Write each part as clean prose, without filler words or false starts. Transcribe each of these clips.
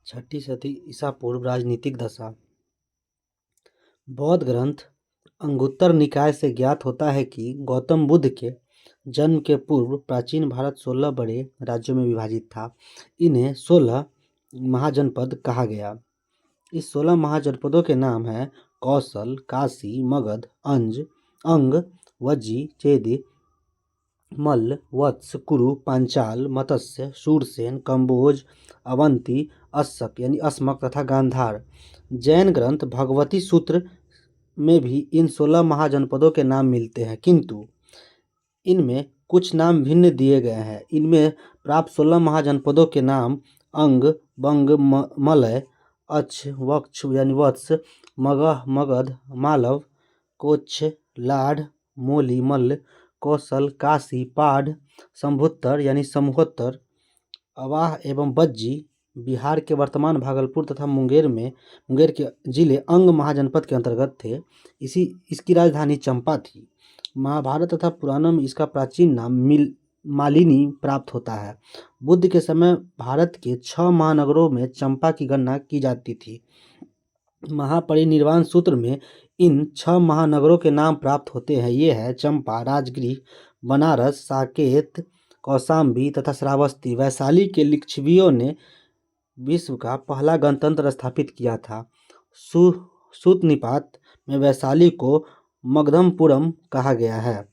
छठी सदी ईसा पूर्व राजनीतिक दशा। बौद्ध ग्रंथ अंगुत्तर निकाय से ज्ञात होता है कि गौतम बुद्ध के जन्म के पूर्व प्राचीन भारत 16 बड़े राज्यों में विभाजित था। इन्हें 16 महाजनपद कहा गया। इस 16 महाजनपदों के नाम हैं कौशल, काशी, मगध, अंग, वज्जी, चेदी, मल्ल, वत्स, कुरु, पांचाल, मत्स्य, शूरसेन, कंबोज, अवंती, अस्सक यानी अस्मक तथा गांधार। जैन ग्रंथ भगवती सूत्र में भी इन 16 महाजनपदों के नाम मिलते हैं, किंतु इनमें कुछ नाम भिन्न दिए गए हैं। इनमें प्राप्त 16 महाजनपदों के नाम अंग, बंग, मलय, अक्ष, वक्ष यानी वत्स, मगध, मालव, कोच्छ, लाढ़, मोली, मल्ल, कौशल, काशी, पाढ़, संभुत्तर यानी समहोत्तर, अवाह एवं बज्जी बिहार के वर्तमान भागलपुर तथा मुंगेर के जिले अंग महाजनपद के अंतर्गत थे। इसकी राजधानी चंपा थी। महाभारत तथा पुराणों में इसका प्राचीन नाम मालिनी प्राप्त होता है। बुद्ध के समय भारत के 6 महानगरों में चंपा की गणना की जाती थी। महापरिनिर्वाण सूत्र में इन 6 महानगरों के नाम प्राप्त होते हैं। ये है चंपा, राजगृह, बनारस, साकेत, कौशाम्बी तथा श्रावस्ती। वैशाली के लिच्छवियों ने विश्व का पहला गणतंत्र स्थापित किया था। सूत निपात में वैशाली को मगधमपुरम कहा गया है।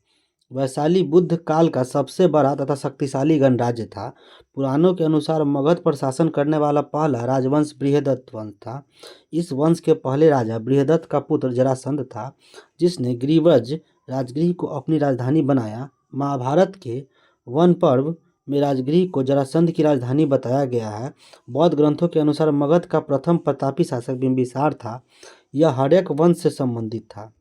वैशाली बुद्ध काल का सबसे बड़ा तथा शक्तिशाली गणराज्य था। पुराणों के अनुसार मगध पर शासन करने वाला पहला राजवंश बृहदत्त वंश था। इस वंश के पहले राजा बृहदत्त का पुत्र जरासंध था, जिसने गिरिव्रज राजगृह को अपनी राजधानी बनाया। महाभारत के वन पर्व में राजगृह को जरासंध की राजधानी बताया गया है। बौद्ध ग्रंथों के अनुसार मगध का प्रथम प्रतापी शासक बिंबिसार था। यह हर्यक वंश से संबंधित था।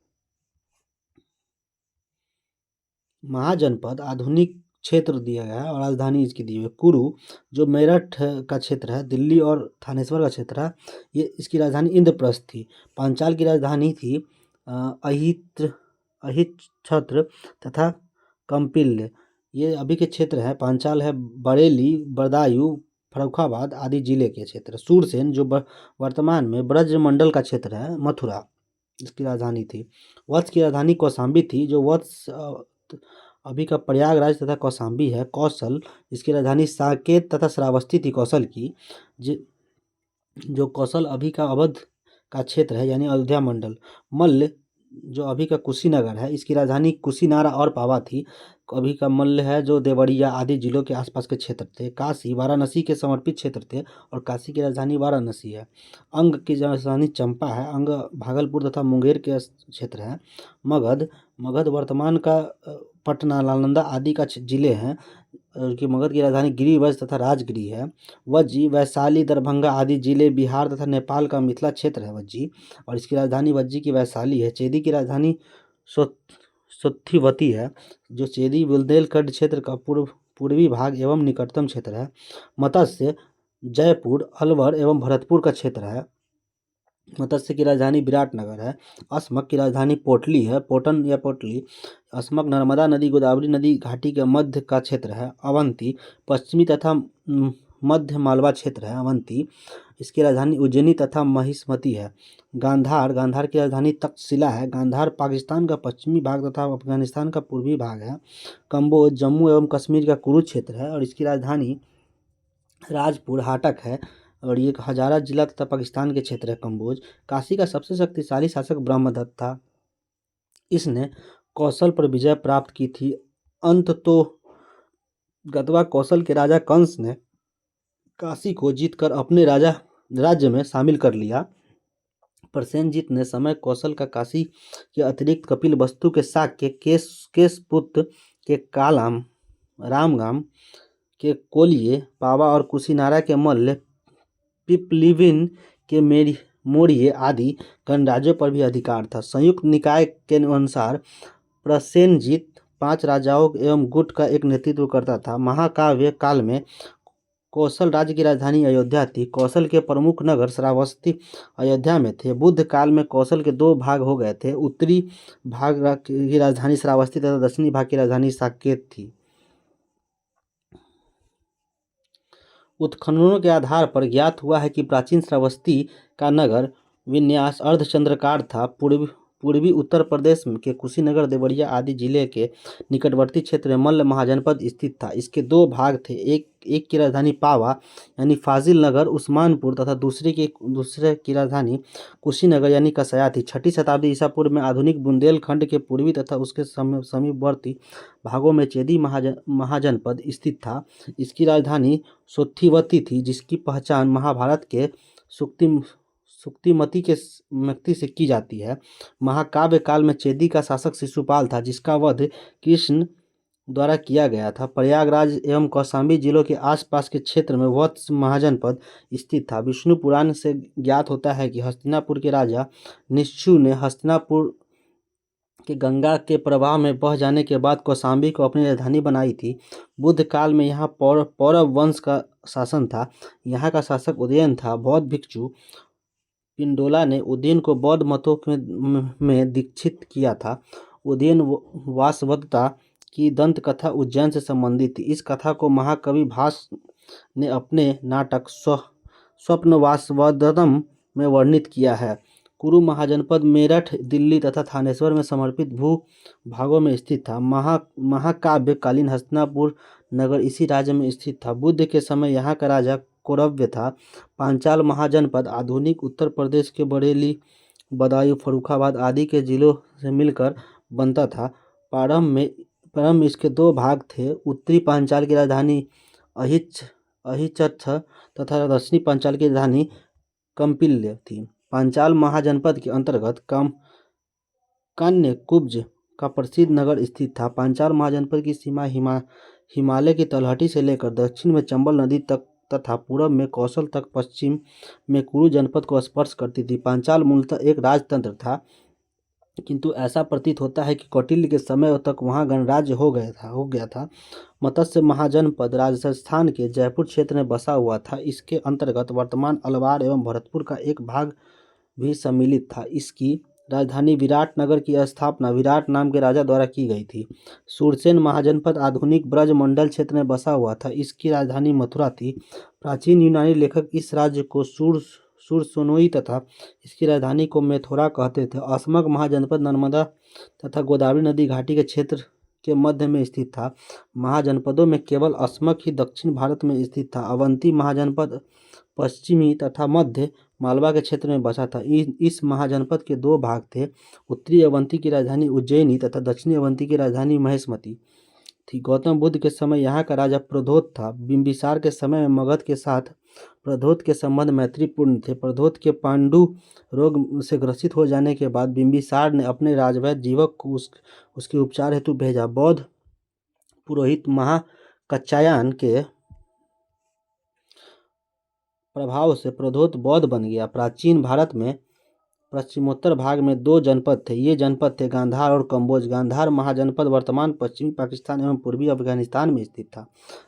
महाजनपद आधुनिक क्षेत्र दिया गया है और राजधानी इसकी दी हुई है। कुरु जो मेरठ का क्षेत्र है, दिल्ली और थानेश्वर का क्षेत्र है, ये इसकी राजधानी इंद्रप्रस्थ थी। पांचाल की राजधानी थी अहिच्छत्र तथा कंपिल्य। ये अभी के क्षेत्र है। पांचाल है बरेली, बदायूं, फर्रुखाबाद आदि जिले के क्षेत्र। शूरसेन जो वर्तमान में ब्रजमंडल का क्षेत्र है, मथुरा, इसकी राजधानी थी। वत्स की राजधानी कौशाम्बी थी, जो वत्स अभी का प्रयागराज तथा कौशाम्बी है। कौशल इसकी राजधानी साकेत तथा श्रावस्ती थी कौशल की, जो कौशल अभी का अवध का क्षेत्र है यानी अयोध्या मंडल। मल्ल जो अभी का कुशीनगर है, इसकी राजधानी कुशीनारा और पावा थी। अभी का मल्ल है जो देवरिया आदि जिलों के आसपास के क्षेत्र थे। काशी वाराणसी के समर्पित क्षेत्र थे और काशी की राजधानी वाराणसी है। अंग की राजधानी चंपा है। अंग भागलपुर तथा मुंगेर के क्षेत्र है। मगध वर्तमान का पटना, नालंदा आदि का जिले हैं। कि मगध की राजधानी गिरिव्रज तथा राजगृह है। वज्जी वैशाली, दरभंगा आदि जिले बिहार तथा नेपाल का मिथिला क्षेत्र है वज्जी, और इसकी राजधानी वज्जी की वैशाली है। चेदी की राजधानी सोत्थिवती है, जो चेदी बुंदेलखंड क्षेत्र का पूर्वी भाग एवं निकटतम क्षेत्र है। मत्स्य जयपुर, अलवर एवं भरतपुर का क्षेत्र है। मत्स्य की राजधानी विराटनगर है। अस्मक की राजधानी पोटली है, पोटन या पोटली। अस्मक नर्मदा नदी, गोदावरी नदी घाटी के मध्य का क्षेत्र है। अवंती पश्चिमी तथा मध्य मालवा क्षेत्र है। अवंती इसकी राजधानी उज्जैनी तथा महिष्मती है। गांधार की राजधानी तक्षशिला है। गांधार पाकिस्तान का पश्चिमी भाग तथा अफगानिस्तान का पूर्वी भाग है। कंबोज जम्मू एवं कश्मीर का कुरु क्षेत्र है और इसकी राजधानी राजपुर हाटक है, और ये हजारा जिला तथा पाकिस्तान के क्षेत्र है कंबोज। काशी का सबसे शक्तिशाली शासक ब्रह्मदत्त था। इसने कौशल पर विजय प्राप्त की थी। अंत तो गतवा कौशल के राजा कंस ने काशी को जीतकर अपने राज्य में शामिल कर लिया। प्रसेनजीत ने समय कौशल का काशी के अतिरिक्त कपिल वस्तु के शाक्य, केशपुत्र के कालाम, रामगाम के कोलिये, पावा और कुशीनारा के मल्ल, पिपलिविन के मोरिये आदि गणराज्यों पर भी अधिकार था। संयुक्त निकाय के अनुसार प्रसेनजीत 5 राजाओं एवं गुट का एक नेतृत्व करता था। महाकाव्य काल में कौशल राज्य की राजधानी अयोध्या थी। कौशल के प्रमुख नगर श्रावस्ती अयोध्या में थे। बुद्ध काल में कौशल के 2 भाग हो गए थे। उत्तरी भाग की राजधानी श्रावस्ती तथा दक्षिणी भाग की राजधानी साकेत थी। उत्खननों के आधार पर ज्ञात हुआ है कि प्राचीन श्रावस्ती का नगर विन्यास अर्धचंद्राकार था। पूर्वी उत्तर प्रदेश के कुशीनगर, देवरिया आदि जिले के निकटवर्ती क्षेत्र में मल्ल महाजनपद स्थित था। इसके दो भाग थे, एक की राजधानी पावा यानी फाजिल नगर उस्मानपुर तथा दूसरे की राजधानी कुशीनगर यानी कसया थी। 6ठी शताब्दी ईसा पूर्व में आधुनिक बुंदेलखंड के पूर्वी तथा उसके समीपवर्ती भागों में चेदी महाजनपद स्थित था। इसकी राजधानी सोत्थिवती थी, जिसकी पहचान महाभारत के सुक्तिमती के मक्ति से की जाती है। महाकाव्य काल में चेदी का शासक शिशुपाल था, जिसका वध कृष्ण द्वारा किया गया था। प्रयागराज एवं कौशाम्बी जिलों के आसपास के क्षेत्र में वत्स महाजनपद स्थित था। विष्णु पुराण से ज्ञात होता है कि हस्तिनापुर के राजा निश्चु ने हस्तिनापुर के गंगा के प्रवाह में बह जाने के बाद कौशाम्बी को अपनी राजधानी बनाई थी। बुद्ध काल में यहाँ पौरव वंश का शासन था। यहाँ का शासक उदयन था। बौद्ध भिक्षु पिंडोला ने उदयन को बौद्ध मतों में दीक्षित किया था। उदयन वासवदत्ता की दंत कथा उज्जैन से संबंधित थी। इस कथा को महाकवि भास ने अपने नाटक स्वप्न वासवदत्तम में वर्णित किया है। कुरु महाजनपद मेरठ, दिल्ली तथा थानेश्वर में समर्पित भू भागों में स्थित था। महाकाव्य कालीन हस्तिनापुर नगर इसी राज्य में स्थित था। बुद्ध के समय यहाँ का राजा कौरव्य था। पांचाल महाजनपद आधुनिक उत्तर प्रदेश के बरेली, बदायूं, फर्रुखाबाद आदि के जिलों से मिलकर बनता था। प्रारंभ में इसके दो भाग थे। उत्तरी पांचाल की राजधानी अहिचथ तथा दक्षिणी पांचाल की राजधानी कंपिल्य थी। पांचाल महाजनपद के अंतर्गत कान्यकुब्ज का प्रसिद्ध नगर स्थित था। पांचाल महाजनपद की सीमा हिमालय की तलहटी से लेकर दक्षिण में चंबल नदी तक तथा पूर्व में कौशल तक, पश्चिम में कुरु जनपद को स्पर्श करती थी। पांचाल मूलतः एक राजतंत्र था, किंतु ऐसा प्रतीत होता है कि कौटिल्य के समय तक वहां गणराज्य हो गया था। मत्स्य महाजनपद राजस्थान के जयपुर क्षेत्र में बसा हुआ था। इसके अंतर्गत वर्तमान अलवार एवं भरतपुर का एक भाग भी सम्मिलित था। इसकी राजधानी विराटनगर की स्थापना विराट नाम के राजा द्वारा की गई थी। सूरसेन महाजनपद आधुनिक ब्रज मंडल क्षेत्र में बसा हुआ था। इसकी राजधानी मथुरा थी। प्राचीन यूनानी लेखक इस राज्य को सुरसोनुई तथा इसकी राजधानी को मेथोरा कहते थे। असमक महाजनपद नर्मदा तथा गोदावरी नदी घाटी के क्षेत्र के मध्य में स्थित था। महाजनपदों में केवल असमक ही दक्षिण भारत में स्थित था। अवंती महाजनपद पश्चिमी तथा मध्य मालवा के क्षेत्र में बसा था। इस महाजनपद के दो भाग थे। उत्तरी अवंती की राजधानी उज्जैनी तथा दक्षिणी अवंती की राजधानी महेशमती थी। गौतम बुद्ध के समय यहाँ का राजा प्रद्योत था। बिंबिसार के समय में मगध के साथ प्रद्योत के संबंध मैत्रीपूर्ण थे। प्रद्योत के पांडु रोग से ग्रसित हो जाने के बाद बिंबिसार ने अपने राजवैद्य जीवक को उसके उपचार हेतु भेजा। बौद्ध पुरोहित महाकच्चायन के प्रभाव से प्रद्योत बौद्ध बन गया। प्राचीन भारत में पश्चिमोत्तर भाग में दो जनपद थे। ये जनपद थे गांधार और कंबोज। गांधार महाजनपद वर्तमान पश्चिमी पाकिस्तान एवं पूर्वी अफगानिस्तान में स्थित था।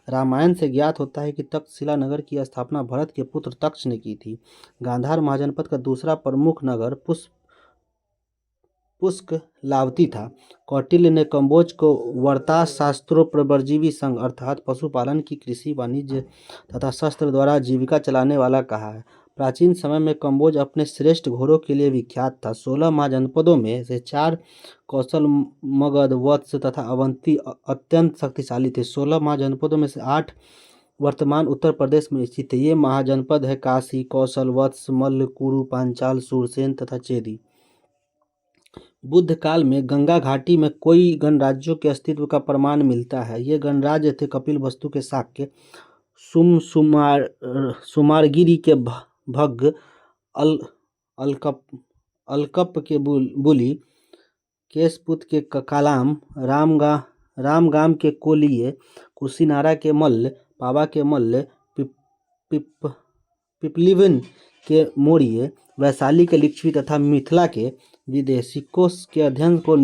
रामायण से ज्ञात होता है कि तक्षशिला नगर की स्थापना भरत के पुत्र तक्ष ने की थी। गांधार महाजनपद का दूसरा प्रमुख नगर पुष्कलावती था। कौटिल्य ने कंबोज को वर्ता शास्त्रों प्रवर्जीवी संघ अर्थात पशुपालन की कृषि, वाणिज्य तथा शस्त्र द्वारा जीविका चलाने वाला कहा है। प्राचीन समय में कंबोज अपने श्रेष्ठ घोड़ों के लिए विख्यात था। 16 महाजनपदों में से 4 कौशल, मगध, वत्स तथा अवंती अत्यंत शक्तिशाली थे। 16 महाजनपदों में से 8 वर्तमान उत्तर प्रदेश में स्थित थे। ये महाजनपद है काशी, कौशल, वत्स, मल्ल, कुरु, पांचाल, सूरसेन तथा चेदी। बुद्ध काल में गंगा घाटी में कई गणराज्यों के अस्तित्व का प्रमाण मिलता है। ये गणराज्य थे कपिलवस्तु के शाक्य, सुमारगिरी के भग्ग, अलकप के बुली, केशपुत के कालाम, रामगाम के कोलिये, कुशीनारा के मल्ल, पावा के मल्ल, पिपलिवन के मोरिये, वैशाली के लिच्छवी तथा मिथिला के विदेह। सिक्कों के अध्ययन को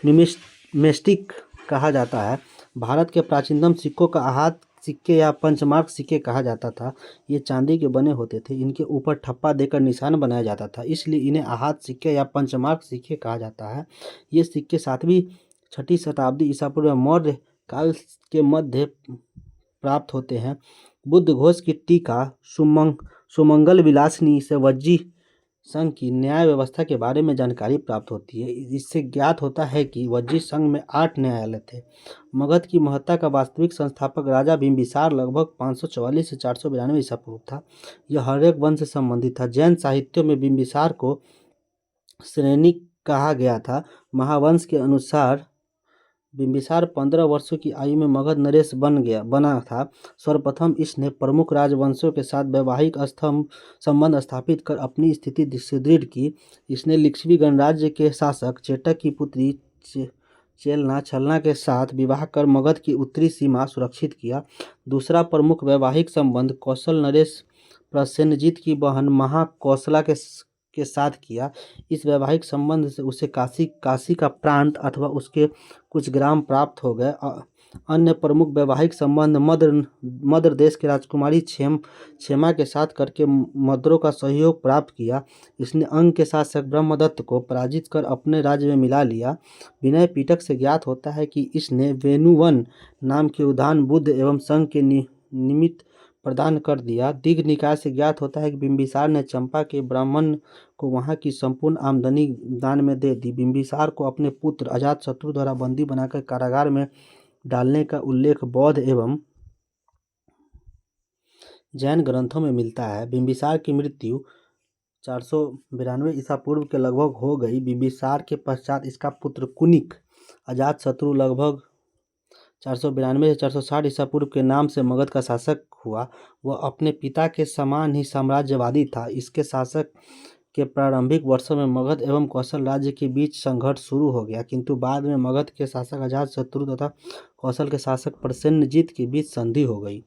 न्यूमिस्टिक कहा जाता है। भारत के प्राचीनतम सिक्कों का आहत सिक्के या पंचमार्क सिक्के कहा जाता था। ये चांदी के बने होते थे। इनके ऊपर ठप्पा देकर निशान बनाया जाता था, इसलिए इन्हें आहत सिक्के या पंचमार्क सिक्के कहा जाता है। ये सिक्के 7वीं 6ठी शताब्दी ईसा पूर्व मौर्य काल के मध्य प्राप्त होते हैं। बुद्ध घोष की टीका सुमंगल विलासिनी से वज्जी संघ की न्याय व्यवस्था के बारे में जानकारी प्राप्त होती है। इससे ज्ञात होता है कि वज्जी संघ में 8 न्यायालय थे। मगध की महत्ता का वास्तविक संस्थापक राजा बिंबिसार लगभग 544 से 492 ईसा पूर्व था। यह हर्यक वंश से संबंधित था। जैन साहित्यों में बिंबिसार को श्रेणी कहा गया था। महावंश के अनुसार बिंबिसार 15 वर्षों की आयु में मगध नरेश बना था। सर्वप्रथम इसने प्रमुख राजवंशों के साथ वैवाहिक संबंध स्थापित कर अपनी स्थिति सुदृढ़ की। इसने लिच्छवी गणराज्य के शासक चेटक की पुत्री चेलना छलना के साथ विवाह कर मगध की उत्तरी सीमा सुरक्षित किया। दूसरा प्रमुख वैवाहिक संबंध कौशल नरेश प्रसेनजीत की बहन महाकौशला के साथ किया। इस वैवाहिक संबंध से उसे काशी का प्रांत अथवा उसके कुछ ग्राम प्राप्त हो गए। अन्य प्रमुख वैवाहिक संबंध मद्र देश की राजकुमारी क्षेमा के साथ करके मद्रों का सहयोग प्राप्त किया। इसने अंग के शासक ब्रह्मदत्त को पराजित कर अपने राज्य में मिला लिया। विनय पिटक से ज्ञात होता है कि इसने वेणुवन नाम के उद्यान बुद्ध एवं संघ के निमित्त प्रदान कर दिया। दिग्ग निकाय से ज्ञात होता है कि बिंबिसार ने चंपा के ब्राह्मण को वहां की संपूर्ण आमदनी दान में दे दी। बिंबिसार को अपने पुत्र अजातशत्रु द्वारा बंदी बनाकर कारागार में डालने का उल्लेख बौद्ध एवं जैन ग्रंथों में मिलता है। बिंबिसार की मृत्यु 492 ईसा पूर्व के लगभग हो गई। बिंबिसार के पश्चात इसका पुत्र कुनिक अजातशत्रु लगभग 492 से 460 ईसा पूर्व के नाम से मगध का शासक हुआ। वह अपने पिता के समान ही साम्राज्यवादी था। इसके शासक के प्रारंभिक वर्षों में मगध एवं कौशल राज्य के बीच संघर्ष शुरू हो गया, किंतु बाद में मगध के शासक अजातशत्रु तथा कौशल के शासक प्रसेनजीत के बीच संधि हो गई।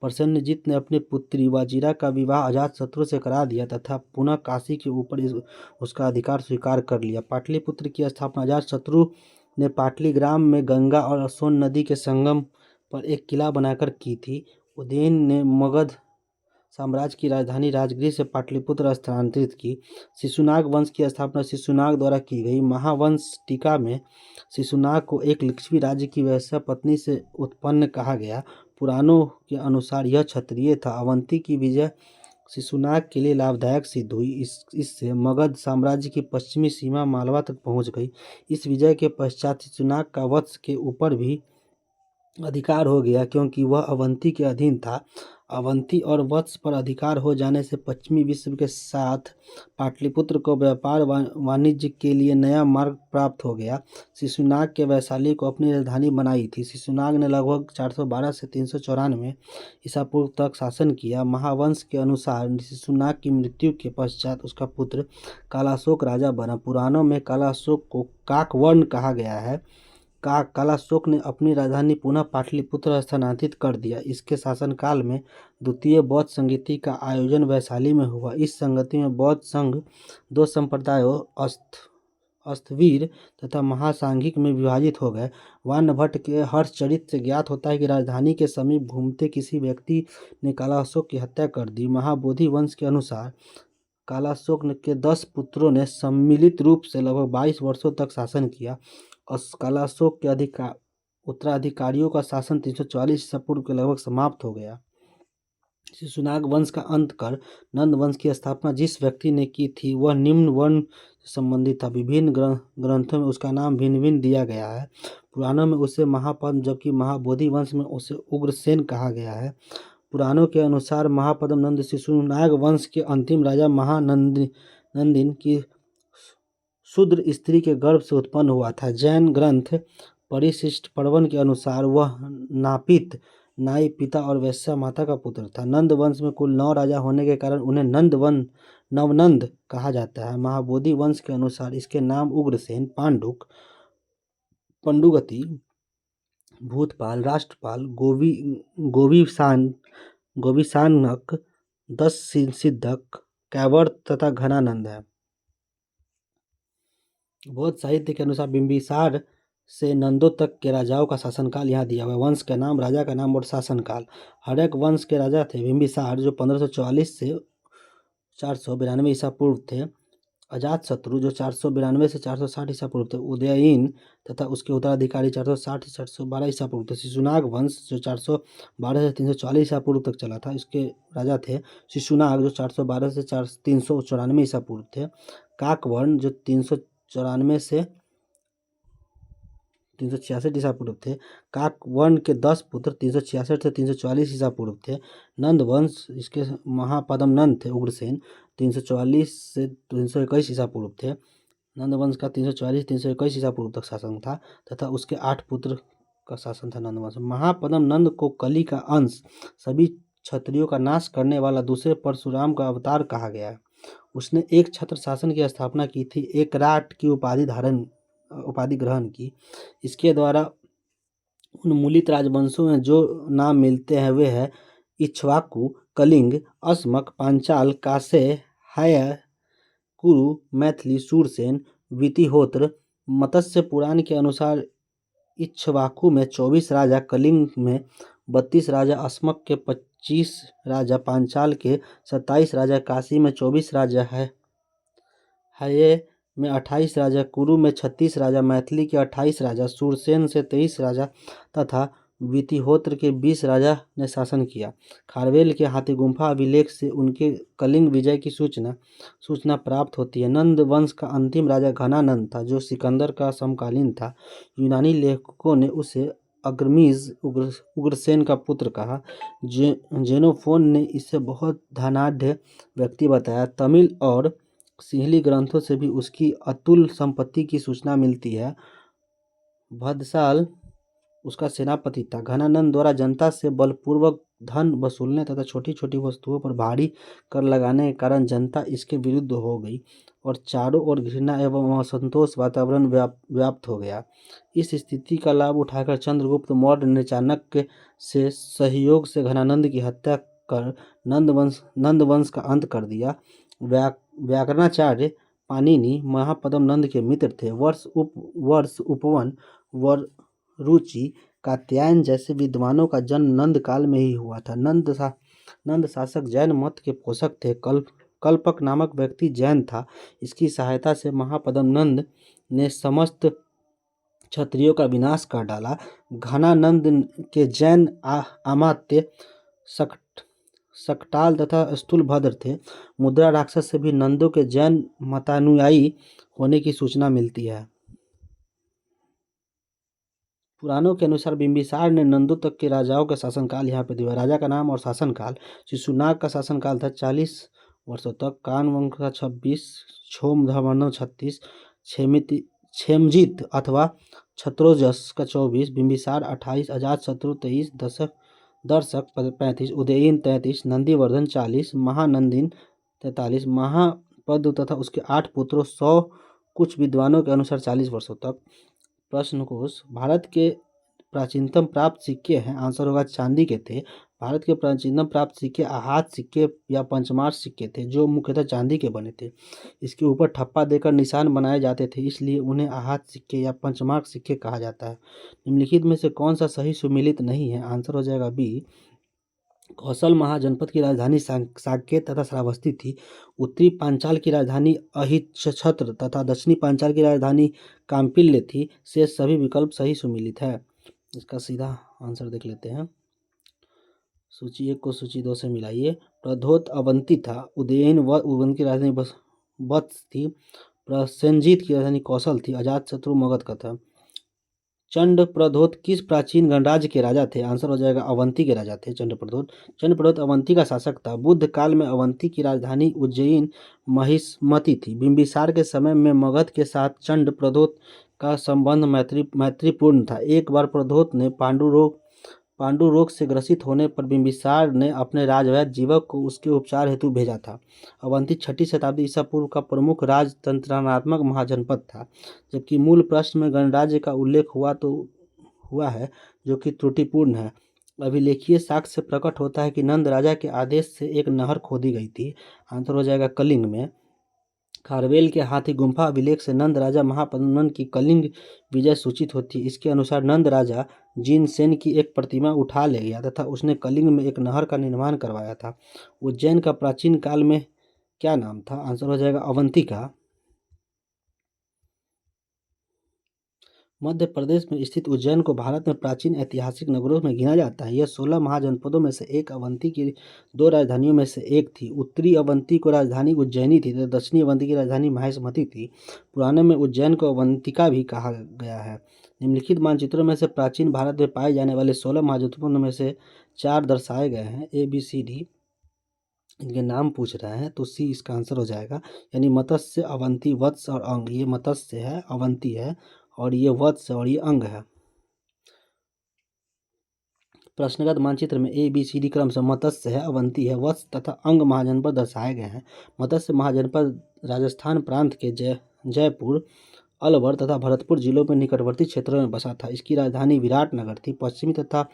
प्रसेनजीत ने अपनी पुत्री वाजिरा का विवाह अजातशत्रु से करा दिया तथा पुनः काशी के ऊपर उसका अधिकार स्वीकार कर लिया। पाटलिपुत्र की स्थापना अजातशत्रु ने पाटलीग्राम में गंगा और सोन नदी के संगम पर एक किला बनाकर की थी। उदयन ने मगध साम्राज्य की राजधानी राजगृह से पाटलिपुत्र स्थानांतरित की। शिशुनाग वंश की स्थापना शिशुनाग द्वारा की गई। महावंश टीका में शिशुनाग को एक लिच्छवी राज्य की वैश्या पत्नी से उत्पन्न कहा गया। पुराणों के अनुसार यह क्षत्रिय था। अवंती की विजय शिशुनाग के लिए लाभदायक सिद्ध हुई। इससे मगध साम्राज्य की पश्चिमी सीमा मालवा तक पहुंच गई। इस विजय के पश्चात शिशुनाग का वत्स के ऊपर भी अधिकार हो गया, क्योंकि वह अवंती के अधीन था। अवंती और वत्स पर अधिकार हो जाने से पश्चिमी विश्व के साथ पाटलिपुत्र को व्यापार वाणिज्य के लिए नया मार्ग प्राप्त हो गया। शिशुनाग के वैशाली को अपनी राजधानी बनाई थी। शिशुनाग ने लगभग 412 से 394 ईसा पूर्व तक शासन किया। महावंश के अनुसार शिशुनाग की मृत्यु के पश्चात उसका पुत्र कालाशोक राजा बना। पुराणों में कालाशोक को काकवर्ण कहा गया है। कालाशोक ने अपनी राजधानी पुनः पाटलिपुत्र स्थानांतरित कर दिया। इसके शासनकाल में द्वितीय बौद्ध संगति का आयोजन वैशाली में हुआ। इस संगति में बौद्ध संघ दो संप्रदायों अस्थवीर तथा महासांघिक में विभाजित हो गए। वानभट्ट के हर्षचरित से ज्ञात होता है कि राजधानी के समीप घूमते किसी व्यक्ति ने कालाशोक की हत्या कर दी। महाबोधि वंश के अनुसार कालाशोक के 10 पुत्रों ने सम्मिलित रूप से लगभग 22 वर्षों तक शासन किया। कालाशोक के उत्तराधिकारियों का शासन 344 ईसा पूर्व के लगभग समाप्त हो गया। शिशुनाग वंश का अंत कर नंद वंश की स्थापना जिस व्यक्ति ने की थी वह निम्न वर्ण से संबंधित था। विभिन्न ग्रंथों में उसका नाम भिन्न भिन्न दिया गया है। पुराणों में उसे महापद्म जबकि महाबोधि वंश में उसे उग्रसेन कहा गया है। पुराणों के अनुसार महापद्म नंद शिशुनाग वंश के अंतिम राजा महानंदिन की शूद्र स्त्री के गर्भ से उत्पन्न हुआ था। जैन ग्रंथ परिशिष्ट पर्वन के अनुसार वह नापित नाई पिता और वैश्या माता का पुत्र था। नंद वंश में कुल 9 राजा होने के कारण उन्हें नवनंद कहा जाता है। महाबोधि वंश के अनुसार इसके नाम उग्रसेन, पंडुगति, भूतपाल, राष्ट्रपाल, गोविशानक, 10 सिद्धक, कैवर्त तथा घनानंद है। बौद्ध साहित्य के अनुसार बिंबिसार से नंदों तक के राजाओं का शासनकाल यहाँ दिया हुआ है। वंश का नाम, राजा का नाम और शासनकाल। हर्यक वंश के राजा थे बिंबिसार जो 1544 से 492 ईसा पूर्व थे। अजातशत्रु जो 492 से 460 ईसा पूर्व थे, उदयीन तथा उसके उत्तराधिकारी 460 से 412 ईसा पूर्व थे, शिशुनाग वंश जो 412 से 340 ईसा पूर्व तक चला था, इसके राजा थे शिशुनाग जो 412 से 394 ईसा पूर्व थे, काकवर्ण जो 394 से 366 ईसा पूर्व थे, काकवर्ण के 10 पुत्र 366 से 344 ईसा पूर्व थे, नंद वंश इसके महापद्म नंद थे उग्रसेन 344 से 321 ईसा पूर्व थे, नंद वंश का 344 321 ईसा पूर्व तक शासन था तथा उसके 8 पुत्र का शासन था नंद वंश। महापद्म नंद को कली का अंश, सभी क्षत्रियों का नाश करने वाला दूसरे परशुराम का अवतार कहा गया है। उसने एक छत्र शासन की स्थापना की थी, एक राट की उपाधि ग्रहण की। इसके द्वारा उन्मूलित राजवंशों में जो नाम मिलते हैं वे हैं इक्ष्वाकु, कलिंग, अस्मक, पांचाल, कासेय, हाय, कुरु, मैथिली, शूरसेन, वितिहोत्र। मत्स्य पुराण के अनुसार इक्ष्वाकु में 24 राजा, कलिंग में 32 राजा, अस्मक के 25 राजा, पांचाल के 27 राजा, काशी में 24 राजा है, हाय में 28 राजा, कुरु में 36 राजा, मैथिली के 28 राजा, शूरसेन से 23 राजा तथा वितिहोत्र के 20 राजा ने शासन किया। खारवेल के हाथी गुम्फा अभिलेख से उनके कलिंग विजय की सूचना प्राप्त होती है। नंद वंश का अंतिम राजा घनानंद था जो सिकंदर का समकालीन था। यूनानी लेखकों ने उसे अग्रमीज उग्रसेन का पुत्र कहा। जेनोफोन ने इसे बहुत धनाढ़ व्यक्ति बताया। तमिल और सिंहली ग्रंथों से भी उसकी अतुल संपत्ति की सूचना मिलती है। भद्रसाल उसका सेनापति था। घनानंद द्वारा जनता से बलपूर्वक धन वसूलने तथा छोटी छोटी वस्तुओं पर भारी कर लगाने के कारण जनता इसके विरुद्ध हो गई और चारों ओर घृणा एवं असंतोष वातावरण व्याप्त हो गया। इस स्थिति का लाभ उठाकर चंद्रगुप्त मौर्य ने चाणक्य से सहयोग से घनानंद की हत्या कर नंद वंश का अंत कर दिया। व्याकरणाचार्य पाणिनि महापद्म नंद के मित्र थे। वर्ष उपवन रुचि कात्यायन जैसे विद्वानों का जन्म नंद काल में ही हुआ था। नंद शासक जैन मत के पोषक थे। कल्पक नामक व्यक्ति जैन था। इसकी सहायता से महापद्म नंद ने समस्त क्षत्रियों का विनाश कर डाला। घनानंद के जैन अमात्य सकटाल तथा स्थूलभद्र थे। मुद्रा राक्षस से भी नंदों के जैन मतानुयायी होने की सूचना मिलती है। पुराणों के अनुसार बिंबिसार ने नंदों तक के राजाओं का शासनकाल यहाँ पे दिया। राजा का नाम और शासनकाल। शिशुनाग का शासनकाल था 40 वर्षों तक, कानवंश का 26, छोमधमनो 36, क्षेमजीत अथवा क्षत्रोजस का 24, बिंबिसार 28, अजातशत्रु 23, दर्शक 35, उदयीन 33, नंदीवर्धन 40, महानंदीन 43, महापद्म तथा उसके 8 पुत्रों 100 कुछ विद्वानों के अनुसार 40 वर्षों तक। प्रश्न कोश। भारत के प्राचीनतम प्राप्त सिक्के हैं, आंसर होगा चांदी के थे। भारत के प्राचीनतम प्राप्त सिक्के आहत सिक्के या पंचमार सिक्के थे जो मुख्यतः चांदी के बने थे। इसके ऊपर ठप्पा देकर निशान बनाए जाते थे, इसलिए उन्हें आहत सिक्के या पंचमार्क सिक्के कहा जाता है। निम्नलिखित में से कौन सा सही सुमेलित नहीं है? आंसर हो जाएगा बी। कौशल महाजनपद की राजधानी साकेत तथा श्रावस्ती थी। उत्तरी पांचाल की राजधानी अहिच्छत्र तथा दक्षिणी पांचाल की राजधानी काम्पिल्य थी। शेष सभी विकल्प सही सुमेलित है। इसका सीधा आंसर देख लेते हैं। सूची 1 को सूची 2 से मिलाइए। प्रधोत अवंती था। उदयन उदयन की राजधानी वत्स थी। प्रसेनजीत की राजधानी कौशल थी। अजातशत्रु मगध का था। चंड प्रधोत किस प्राचीन गणराज्य के राजा थे? आंसर हो जाएगा अवंती के राजा थे चंड प्रधोत अवंती का शासक था। बुद्ध काल में अवंती की राजधानी उज्जैन महिष्मती थी। बिंबिसार के समय में मगध के साथ चंड प्रधोत का संबंध मैत्रीपूर्ण था। एक बार प्रधोत ने पांडु रोग से ग्रसित होने पर बिंबिसार ने अपने राजवैद्य जीवक को उसके उपचार हेतु भेजा था। अवंती 6ठी शताब्दी ईसा पूर्व का प्रमुख राजतंत्रात्मक महाजनपद था। जबकि मूल प्रश्न में गणराज्य का उल्लेख हुआ है जो कि त्रुटिपूर्ण है। अभिलेखीय साक्ष्य से प्रकट होता है कि नंद राजा के आदेश से एक नहर खोदी गई थी। आंसर हो जाएगा कलिंग में। खारवेल के हाथी गुम्फा अभिलेख से नंद राजा महापद्म नंद की कलिंग विजय सूचित होती है। इसके अनुसार नंद राजा जिनसेन की एक प्रतिमा उठा ले गया तथा उसने कलिंग में एक नहर का निर्माण करवाया था। उज्जैन का प्राचीन काल में क्या नाम था? आंसर हो जाएगा अवंतिका। मध्य प्रदेश में स्थित उज्जैन को भारत में प्राचीन ऐतिहासिक नगरों में गिना जाता है। यह 16 महाजनपदों में से एक, अवंती की 2 राजधानियों में से एक थी। उत्तरी अवंती को राजधानी उज्जैनी थी तथा दक्षिणी अवंती की राजधानी महेशमती थी। पुराने में उज्जैन को अवंतिका भी कहा गया है। निम्नलिखित मानचित्रों में से प्राचीन भारत में पाए जाने वाले 16 महाजनपदों में से 4 दर्शाए गए हैं। ABCD इनके नाम पूछ रहे हैं, तो C इसका आंसर हो जाएगा। यानी मत्स्य, अवंती, वत्स और अंग। ये मत्स्य है, अवंती है, और ये वत्स और ये अंग है। प्रश्नगत मानचित्र में ABCD क्रम से मत्स्य है, अवंती है, वत्स तथा अंग महाजनपद दर्शाए गए हैं। मत्स्य महाजनपद राजस्थान प्रांत के जयपुर, अलवर तथा भरतपुर जिलों में निकटवर्ती क्षेत्रों में बसा था। इसकी राजधानी विराटनगर थी। पश्चिमी तथा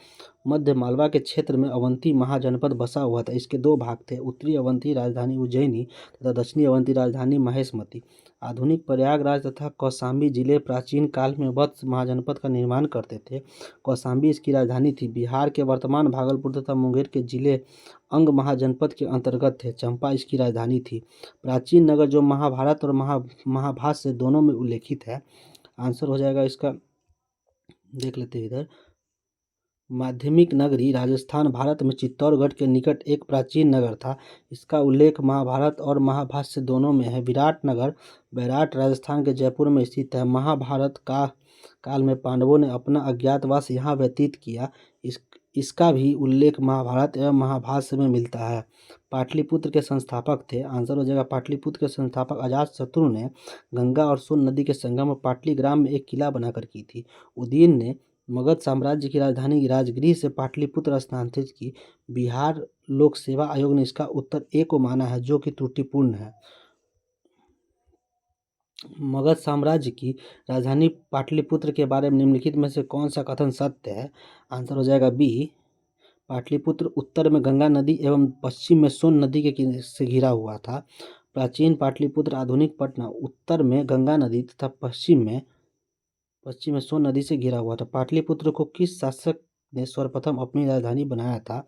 मध्य मालवा के क्षेत्र में अवंती महाजनपद बसा हुआ था। इसके 2 भाग थे, उत्तरी अवंती राजधानी उज्जैनी तथा दक्षिणी अवंती राजधानी महेशमती। आधुनिक प्रयागराज तथा कौशाम्बी जिले प्राचीन काल में वत्स महाजनपद का निर्माण करते थे। कौशाम्बी इसकी राजधानी थी। बिहार के वर्तमान भागलपुर तथा मुंगेर के जिले अंग महाजनपद के अंतर्गत थे। चंपा इसकी राजधानी थी। प्राचीन नगर जो महाभारत और महाभाष्य दोनों में उल्लेखित है। आंसर हो जाएगा इसका, देख लेते हैं इधर। माध्यमिक नगरी राजस्थान भारत में चित्तौड़गढ़ के निकट एक प्राचीन नगर था। इसका उल्लेख महाभारत और महाभाष्य दोनों में है। विराटनगर बैराट राजस्थान के जयपुर में स्थित है। महाभारत का काल में पांडवों ने अपना अज्ञातवास यहाँ व्यतीत किया। इसका भी उल्लेख महाभारत एवं महाभाष्य में मिलता है। पाटलिपुत्र के संस्थापक थे। आंसर हो जाएगा, पाटलिपुत्र के संस्थापक अजातशत्रु ने गंगा और सोन नदी के संगम में पाटली ग्राम में एक किला बनाकर की थी। उदयन ने मगध साम्राज्य की राजधानी राजगृह से पाटलिपुत्र स्थानांतरित की। बिहार लोक सेवा आयोग ने इसका उत्तर ए को माना है, जो कि त्रुटिपूर्ण है। मगध साम्राज्य की राजधानी पाटलिपुत्र के बारे में निम्नलिखित में से कौन सा कथन सत्य है? आंसर हो जाएगा B। पाटलिपुत्र उत्तर में गंगा नदी एवं पश्चिम में सोन नदी के से घिरा हुआ था। प्राचीन पाटलिपुत्र आधुनिक पटना उत्तर में गंगा नदी तथा पश्चिम में सोन नदी से घिरा हुआ था। पाटलिपुत्र को किस शासक ने सर्वप्रथम अपनी राजधानी बनाया था?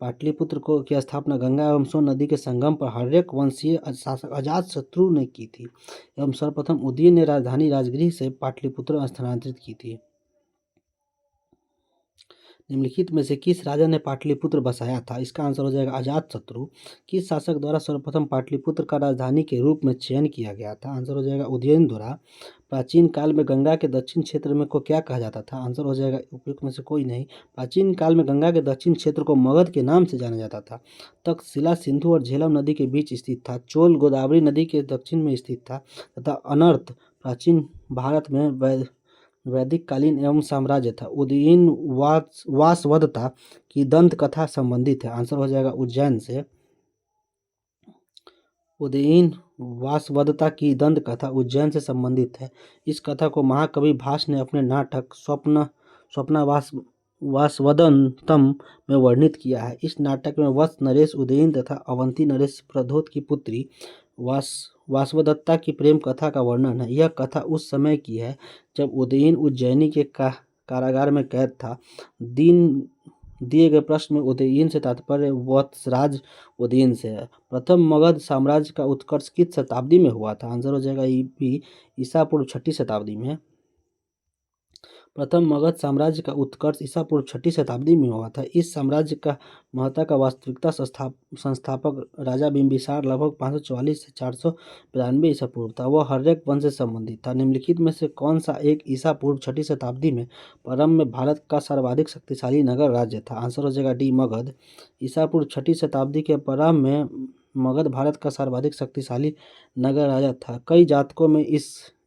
पाटलिपुत्र की स्थापना गंगा एवं सोन नदी के संगम पर हर्यक वंशीय शासक अजातशत्रु ने की थी एवं सर्वप्रथम उदयन ने राजधानी राजगृह से पाटलिपुत्र स्थानांतरित की थी। निम्नलिखित में से किस राजा ने पाटलिपुत्र बसाया था? इसका आंसर हो जाएगा अजातशत्रु। किस शासक द्वारा सर्वप्रथम पाटलिपुत्र का राजधानी के रूप में चयन किया गया था? आंसर हो जाएगा उदयन द्वारा। प्राचीन काल में गंगा के दक्षिण क्षेत्र में को क्या कहा जाता था? आंसर हो जाएगा उपयुक्त में से कोई नहीं। प्राचीन काल में गंगा के दक्षिण क्षेत्र को मगध के नाम से जाना जाता था। तक्षशिला सिंधु और झेलम नदी के बीच स्थित था। चोल गोदावरी नदी के दक्षिण में स्थित था तथा अनर्त प्राचीन भारत में वैदिक कालीन एवं साम्राज्य था। उदयन वासवदत्ता की दंत कथा संबंधित है। आंसर हो जाएगा उज्जैन से। उदयन वासवदत्ता की दंत कथा उज्जैन से संबंधित है। इस कथा को महाकवि भास ने अपने नाटक वासवदत्तम में वर्णित किया है। इस नाटक में वत्स नरेश उदयन तथा अवंती नरेश प्रद्योत की पुत्री वासवदत्ता की प्रेम कथा का वर्णन है। यह कथा उस समय की है जब उदयन उज्जैनी के कारागार में कैद था। दिए गए प्रश्न में उदयन से तात्पर्य वत्सराज उदयन से है। प्रथम मगध साम्राज्य का उत्कर्ष किस शताब्दी में हुआ था? आंसर हो जाएगा भी ईसा पूर्व 6ठी शताब्दी में। प्रथम मगध साम्राज्य का उत्कर्ष ईसा पूर्व 6ठी शताब्दी में हुआ था। इस साम्राज्य का महत्ता का वास्तविकता संस्थापक राजा बिंबिसार लगभग 544 से 492 ईसा पूर्व था। वह हर्यक वंश से संबंधित था। निम्नलिखित में से कौन सा एक ईसा पूर्व 6ठी शताब्दी में प्रारंभ में भारत का सर्वाधिक शक्तिशाली नगर राज्य था? आंसर हो जाएगा डी मगध। ईसा पूर्व 6ठी शताब्दी के प्रारंभ में मगध भारत का सर्वाधिक शक्तिशाली नगर राजा था। कई जातकों में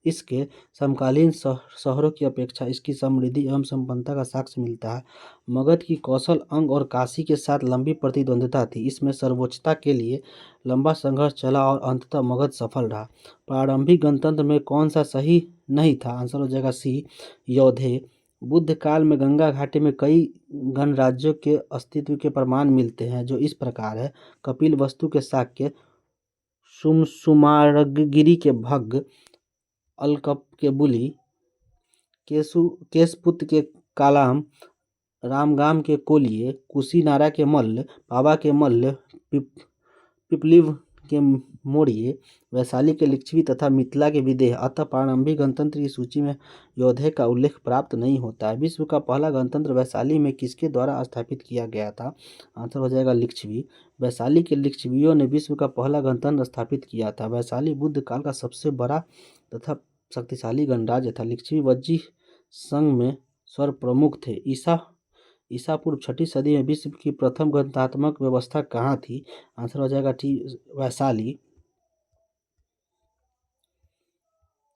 इसके समकालीन शहरों की अपेक्षा इसकी समृद्धि एवं संपन्नता का साक्ष्य मिलता है। मगध की कौशल, अंग और काशी के साथ लंबी प्रतिद्वंद्विता थी। इसमें सर्वोच्चता के लिए लंबा संघर्ष चला और अंततः मगध सफल रहा। प्रारंभिक गणतंत्र में कौन सा सही नहीं था? आंसर हो जाएगा सी योधे। बुद्ध काल में गंगा घाटी में कई गणराज्यों के अस्तित्व के प्रमाण मिलते हैं, जो इस प्रकार है। कपिल वस्तु के शाक्य, सुमारगिरी के भग्ग, अलकप के बुली, केशपुत के कालाम, रामगाम के कोलिये, कुशीनारा के मल्ल, पावा के मल्ल, पिपलिव के मौर्य, वैशाली के लिच्छवी तथा मिथिला के विदेह। अतः प्रारंभिक गणतंत्र की सूची में योधे का उल्लेख प्राप्त नहीं होता है। विश्व का पहला गणतंत्र वैशाली में किसके द्वारा स्थापित किया गया था? आंसर हो जाएगा लिच्छवी। वैशाली के लिच्छवियों ने विश्व का पहला गणतंत्र स्थापित किया था। वैशाली बुद्ध काल का सबसे बड़ा तथा शक्तिशाली गणराज्य था। लिच्छवी वज्जी संघ में सर्वप्रमुख थे। ईसा पूर्व 6ठी सदी में विश्व की प्रथम गणतंत्रात्मक व्यवस्था कहाँ थी? आंसर हो जाएगा वैशाली।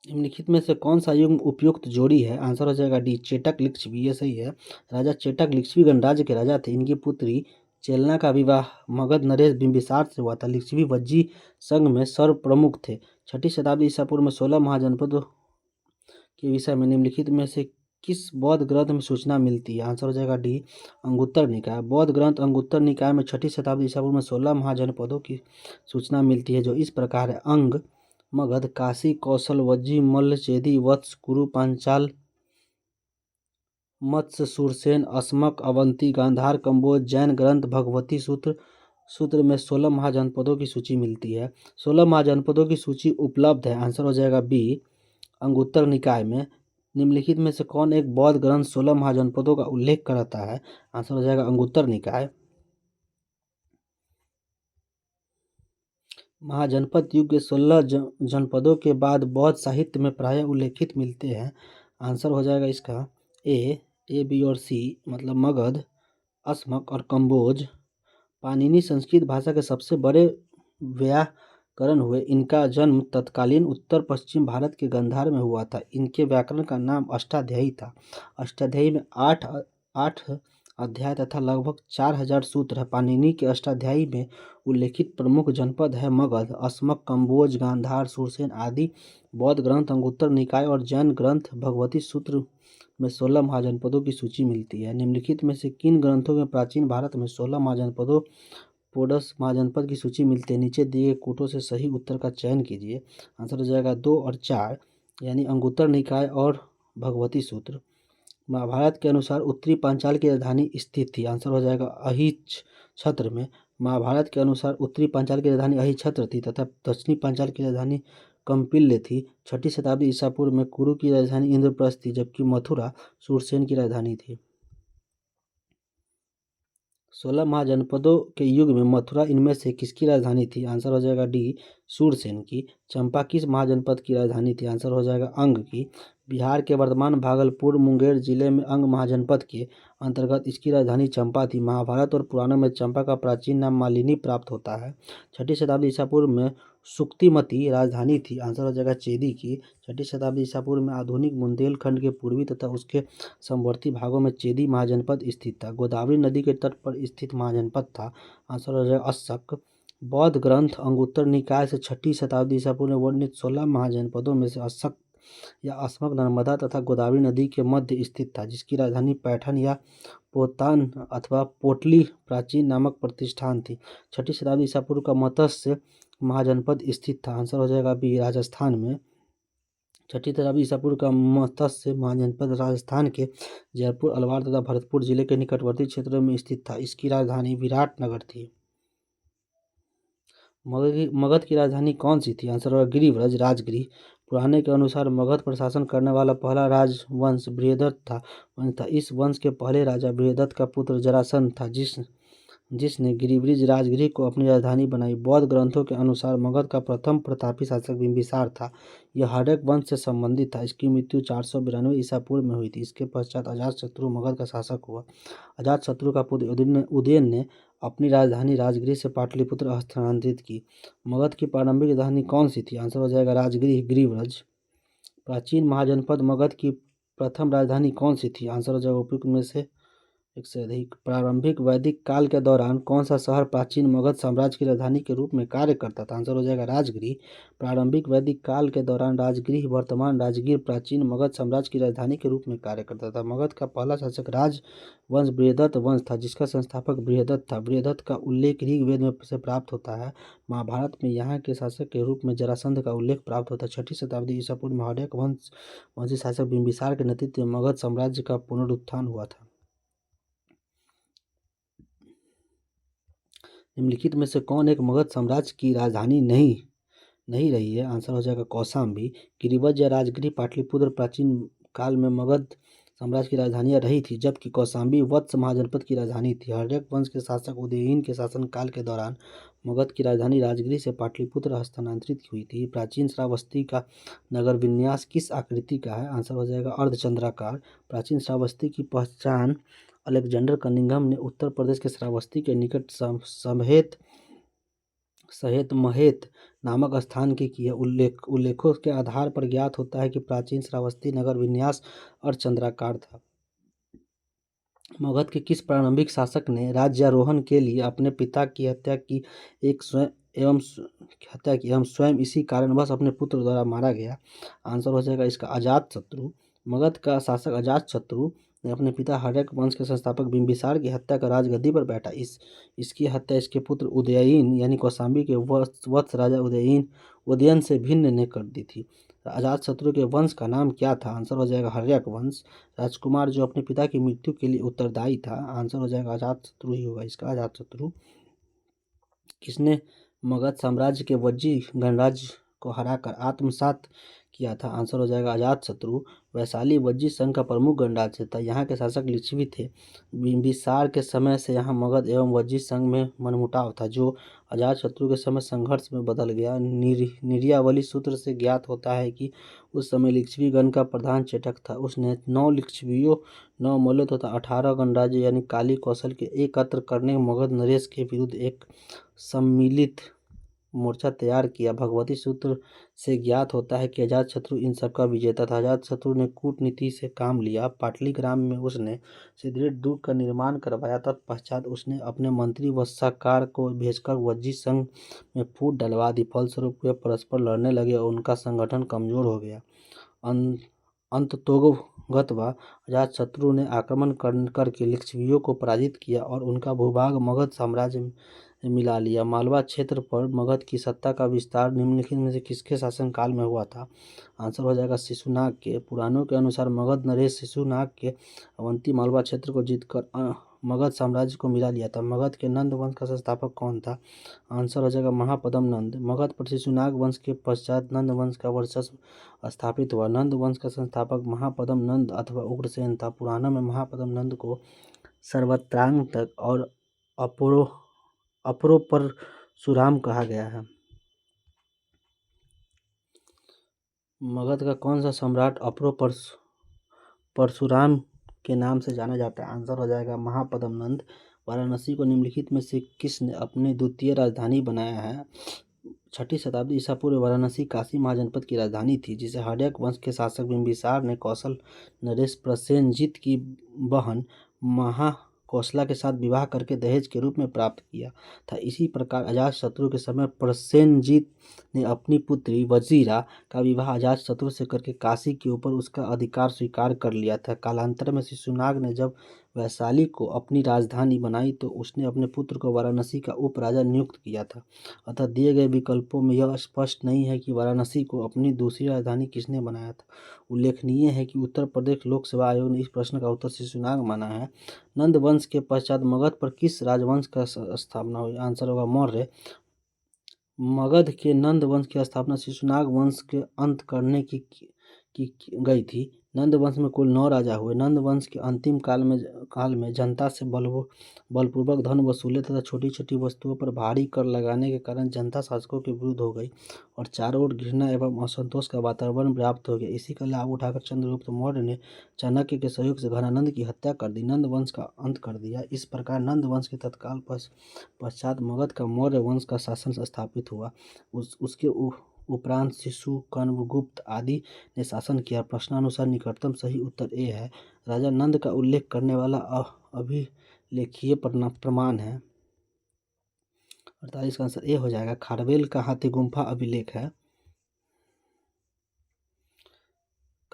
निम्नलिखित में से कौन सा युग्म उपयुक्त जोड़ी है? आंसर हो जाएगा डी, चेटक लिच्छवी। ये सही है। राजा चेटक लिच्छवी गणराज्य के राजा थे। इनकी पुत्री चेलना का विवाह मगध नरेश बिंबिसार से हुआ था। लिच्छवी वज्जी संघ में सर्वप्रमुख थे। 6ठी शताब्दी ईसा पूर्व में 16 महाजनपदों के विषय में निम्नलिखित में से किस बौद्ध ग्रंथ में सूचना मिलती है? आंसर हो जाएगा डी, अंगुत्तर निकाय। बौद्ध ग्रंथ अंगुत्तर निकाय में 6ठी शताब्दी ईसा पूर्व में 16 महाजनपदों की सूचना मिलती है, जो इस प्रकार है: अंग, मगध, काशी, कौशल, वज्जी, मल्ल, चेदी, वत्स, कुरु, पांचाल, मत्स्य, सुरसेन, अस्मक, अवंती, गांधार, कंबोज। जैन ग्रंथ भगवती सूत्र में 16 महाजनपदों की सूची मिलती है। 16 महाजनपदों की सूची उपलब्ध है। आंसर हो जाएगा बी, अंगुत्तर निकाय में। निम्नलिखित में से कौन एक बौद्ध ग्रंथ 16 महाजनपदों का उल्लेख करता है? आंसर हो जाएगा अंगुत्तर निकाय। महाजनपद युग के 16 जनपदों के बाद बौद्ध साहित्य में प्रायः उल्लेखित मिलते हैं। आंसर हो जाएगा इसका ए, बी और सी, मतलब मगध, अस्मक और कंबोज। पाणिनि संस्कृत भाषा के सबसे बड़े व्याकरण हुए। इनका जन्म तत्कालीन उत्तर पश्चिम भारत के गांधार में हुआ था। इनके व्याकरण का नाम अष्टाध्यायी था। अष्टाध्यायी में आठ अध्याय तथा लगभग 4000 सूत्र है। पाणिनि के अष्टाध्यायी में उल्लेखित प्रमुख जनपद है मगध, अस्मक, कंबोज, गांधार, सुरसेन आदि। बौद्ध ग्रंथ अंगुत्तर निकाय और जैन ग्रंथ भगवती सूत्र में 16 महाजनपदों की सूची मिलती है। निम्नलिखित में से किन ग्रंथों में प्राचीन भारत में 16 महाजनपदों पोडस महाजनपद की सूची मिलती है? नीचे दिए गए कोटों से सही उत्तर का चयन कीजिए। आंसर हो जाएगा 2 और 4, यानी अंगुत्तर निकाय और भगवती सूत्र। महाभारत के अनुसार उत्तरी पांचाल की राजधानी स्थित थी। आंसर हो जाएगा अहिच्छत्र में। महाभारत के अनुसार उत्तरी पांचाल की राजधानी अहिच्छत्र थी तथा दक्षिणी पांचाल की राजधानी कंपिल्य थी। 6ठी शताब्दी ईसा पूर्व में कुरु की राजधानी इंद्रप्रस्थ थी, जबकि मथुरा सूरसेन की राजधानी थी। 16 महाजनपदों के युग में मथुरा इनमें से किसकी राजधानी थी? आंसर हो जाएगा डी, सूरसेन की। चंपा किस महाजनपद की राजधानी थी? आंसर हो जाएगा अंग की। बिहार के वर्तमान भागलपुर मुंगेर जिले में अंग महाजनपद के अंतर्गत इसकी राजधानी चंपा थी। महाभारत और पुराणों में चंपा का प्राचीन नाम मालिनी प्राप्त होता है। 6ठी शताब्दी ईसा पूर्व में सुक्तिमती राजधानी थी। आंसर हो जाएगा चेदी की। 6ठी शताब्दी ईसा पूर्व में आधुनिक बुंदेलखंड के पूर्वी तथा उसके समवर्ती भागों में चेदी महाजनपद स्थित था। गोदावरी नदी के तट पर स्थित महाजनपद था। आंसर हो जाएगा अस्सक। बौद्ध ग्रंथ अंगुत्तर निकाय से 6ठी शताब्दी ईसा पूर्व में वर्णित 16 महाजनपदों में से अस्सक या अस्मक नर्मदा तथा गोदावरी नदी के मध्य स्थित था, जिसकी राजधानी पैठन या पोतान अथवा पोटली प्राचीन नामक प्रतिष्ठान थी। 6ठी शताब्दी ईसा पूर्व का मत्स्य महाजनपद स्थित था। आंसर हो जाएगा बी, राजस्थान में। 6ठी शताब्दी ईसा पूर्व का मत्स्य महाजनपद राजस्थान के जयपुर, अलवार तथा भरतपुर जिले के निकटवर्ती क्षेत्रों में स्थित था। इसकी राजधानी विराटनगर थी। मगध की राजधानी कौन सी थी? आंसर होगा गिरिव्रज, राजगृह। पुराने के अनुसार मगध पर शासन करने वाला पहला राजवंश बृहदत्त था। इस वंश के पहले राजा बृहदत्त का पुत्र जरासंध था, जिसने गिरिव्रज राजगृह को अपनी राजधानी बनाई। बौद्ध ग्रंथों के अनुसार मगध का प्रथम प्रतापी शासक बिंबिसार था। यह हड़प्पा वंश से संबंधित था। इसकी मृत्यु 492 ईसा पूर्व में हुई थी। इसके पश्चात अजातशत्रु मगध का शासक हुआ। अजातशत्रु का पुत्र उदयन ने अपनी राजधानी राजगृह से पाटलिपुत्र स्थानांतरित की। मगध की प्रारंभिक राजधानी कौन सी थी? आंसर हो जाएगा राजगृह, गिरिव्रज। प्राचीन महाजनपद मगध की प्रथम राजधानी कौन सी थी? आंसर हो जाएगा उपयुक्त में से एक से अधिक। प्रारंभिक वैदिक काल के दौरान कौन सा शहर प्राचीन मगध साम्राज्य की राजधानी के रूप में कार्य करता था? आंसर हो जाएगा राजगृह। प्रारंभिक वैदिक काल के दौरान राजगृह वर्तमान राजगीर प्राचीन मगध साम्राज्य की राजधानी के रूप में कार्य करता था। मगध का पहला शासक राजवंश बृहदत्त वंश था, जिसका संस्थापक बृहदत्त था। बृहदत्त का उल्लेख ऋग्वेद में से प्राप्त होता है। महाभारत में यहाँ के शासक के रूप में जरासंध का उल्लेख प्राप्त होता है। 6ठी शताब्दी ईसा पूर्व में हड़प्पा वंशी शासक बिंबिसार के नेतृत्व में मगध साम्राज्य का पुनरुत्थान हुआ था। निम्नलिखित में से कौन एक मगध साम्राज्य की राजधानी नहीं नहीं रही है? आंसर हो जाएगा कौशाम्बी। गिरिवज्र या राजगिरी पाटलिपुत्र प्राचीन काल में मगध साम्राज्य की राजधानियां रही थी, जबकि कौशाम्बी वत्स महाजनपद की राजधानी थी। हर्यक वंश के शासक उदयीन के शासनकाल के दौरान मगध की राजधानी राजगिरी से पाटलिपुत्र हस्तांतरित हुई थी। प्राचीन श्रावस्ती का नगर विन्यास किस आकृति का है? आंसर हो जाएगा अर्धचंद्राकार। प्राचीन श्रावस्ती की पहचान अलेक्जेंडर कनिंघम ने उत्तर प्रदेश के श्रावस्ती के निकट सहेत महेत नामक स्थान की है। उल्लेखों के आधार पर ज्ञात होता है कि प्राचीन श्रावस्ती नगर विन्यास अर्धचंद्राकार था। मगध के किस प्रारंभिक शासक ने राज्यारोहण के लिए अपने पिता की हत्या की एवं स्वयं इसी कारणवश अपने पुत्र द्वारा मारा गया? आंसर हो जाएगा इसका अजातशत्रु। मगध का शासक अजातशत्रु ने अपने पिता हर्यक वंश के संस्थापक बिंबिसार की हत्या कर राजगद्दी पर बैठा। इसकी हत्या इसके पुत्र उदयीन यानी कौशाम्बी के वत्स राजा उदयन से भिन्न ने कर दी थी। अजातशत्रु के वंश का नाम क्या था? आंसर हो जाएगा हर्यक वंश। राजकुमार जो अपने पिता की मृत्यु के लिए उत्तरदायी था? आंसर हो जाएगा अजातशत्रु ही होगा इसका, अजातशत्रु। किसने मगध साम्राज्य के वज्जी गणराज्य को हराकर आत्मसात किया था? आंसर हो जाएगा अजातशत्रु। वैशाली वज्जी संघ का प्रमुख गणराज्य था। यहाँ के शासक लिच्छवी थे। बिंबिसार के समय से यहाँ मगध एवं वज्जी संघ में मनमुटाव था, जो अजातशत्रु के समय संघर्ष में बदल गया। निर्यावली सूत्र से ज्ञात होता है कि उस समय लिच्छवीगण का प्रधान चेटक था। उसने 9 लिच्छवियों, 9 मल्लों तथा 18 गणराज्य यानी काली कौशल के एकत्र करने मगध नरेश के विरुद्ध एक सम्मिलित मोर्चा तैयार किया। भगवती सूत्र से ज्ञात होता है कि अजातशत्रु इन सबका विजेता था। अजातशत्रु ने कूटनीति से काम लिया। पाटलिग्राम में उसने सुदृढ़ दुर्ग का निर्माण करवाया। तत्पश्चात उसने अपने मंत्री वत्साकार को भेजकर वज्जी संघ में फूट डलवा दी। फलस्वरूप वे परस्पर लड़ने लगे और उनका संगठन कमजोर हो गया। अंततोगत्वा अजातशत्रु ने आक्रमण करके लिच्छवियों को पराजित किया और उनका भूभाग मगध साम्राज्य में मिला लिया। मालवा क्षेत्र पर मगध की सत्ता का विस्तार निम्नलिखित में से किसके शासनकाल में हुआ था? आंसर हो जाएगा शिशुनाग के। पुराणों के अनुसार मगध नरेश शिशुनाग के अवंती मालवा क्षेत्र को जीतकर मगध साम्राज्य को मिला लिया था। मगध के नंद वंश का संस्थापक कौन था? आंसर हो जाएगा महापद्म नंद। मगध पर शिशुनाग वंश के पश्चात नंद वंश का वर्चस्व स्थापित हुआ। नंद वंश का संस्थापक महापद्म नंद अथवा उग्रसेन था। पुराणों में महापद्म नंद को सर्वत्रांतक और अपरोपरशुराम कहा गया है। मगध का कौन सा सम्राट परशुराम के नाम से जाना जाता है? आंसर हो जाएगा महापद्म नंद। वाराणसी को निम्नलिखित में से किसने अपनी द्वितीय राजधानी बनाया है? 6ठी शताब्दी ईसा पूर्व वाराणसी काशी महाजनपद की राजधानी थी, जिसे हर्यक वंश के शासक बिंबिसार ने कौशल नरेश प्रसेनजीत की बहन महाकौशला के साथ विवाह करके दहेज के रूप में प्राप्त किया था। इसी प्रकार अजातशत्रु के समय प्रसेनजीत ने अपनी पुत्री वजीरा का विवाह अजातशत्रु से करके काशी के ऊपर उसका अधिकार स्वीकार कर लिया था। कालांतर में शिशुनाग ने जब वैशाली को अपनी राजधानी बनाई तो उसने अपने पुत्र को वाराणसी का उपराजा नियुक्त किया था। अतः दिए गए विकल्पों में यह स्पष्ट नहीं है कि वाराणसी को अपनी दूसरी राजधानी किसने बनाया था। उल्लेखनीय है कि उत्तर प्रदेश लोक सेवा आयोग ने इस प्रश्न का उत्तर शिशुनाग माना है। नंद वंश के पश्चात मगध पर किस राजवंश का स्थापना हुई? आंसर होगा मौर्य। मगध के नंद वंश की स्थापना शिशुनाग वंश के अंत करने की गई थी। नंद वंश में कुल 9 राजा हुए। नंद वंश के अंतिम काल में जनता से बलपूर्वक धन वसूले तथा छोटी छोटी वस्तुओं पर भारी कर लगाने के कारण जनता शासकों के विरुद्ध हो गई और चारों ओर घृणा एवं असंतोष का वातावरण व्याप्त हो गया। इसी का लाभ उठाकर चंद्रगुप्त मौर्य ने चाणक्य के सहयोग से घनानंद की हत्या कर दी, नंद वंश का अंत कर दिया। इस प्रकार नंद वंश के तत्काल पश्चात मगध का मौर्य वंश का शासन स्थापित हुआ। उसके उपरांत शिशु, कण्व, गुप्त आदि ने शासन किया। प्रश्नानुसार निकटतम सही उत्तर ए है। राजा नंद का उल्लेख करने वाला अभिलेखीय प्रमाण है। 48 का आंसर ए हो जाएगा। खारवेल का हाथी गुम्फा अभिलेख है।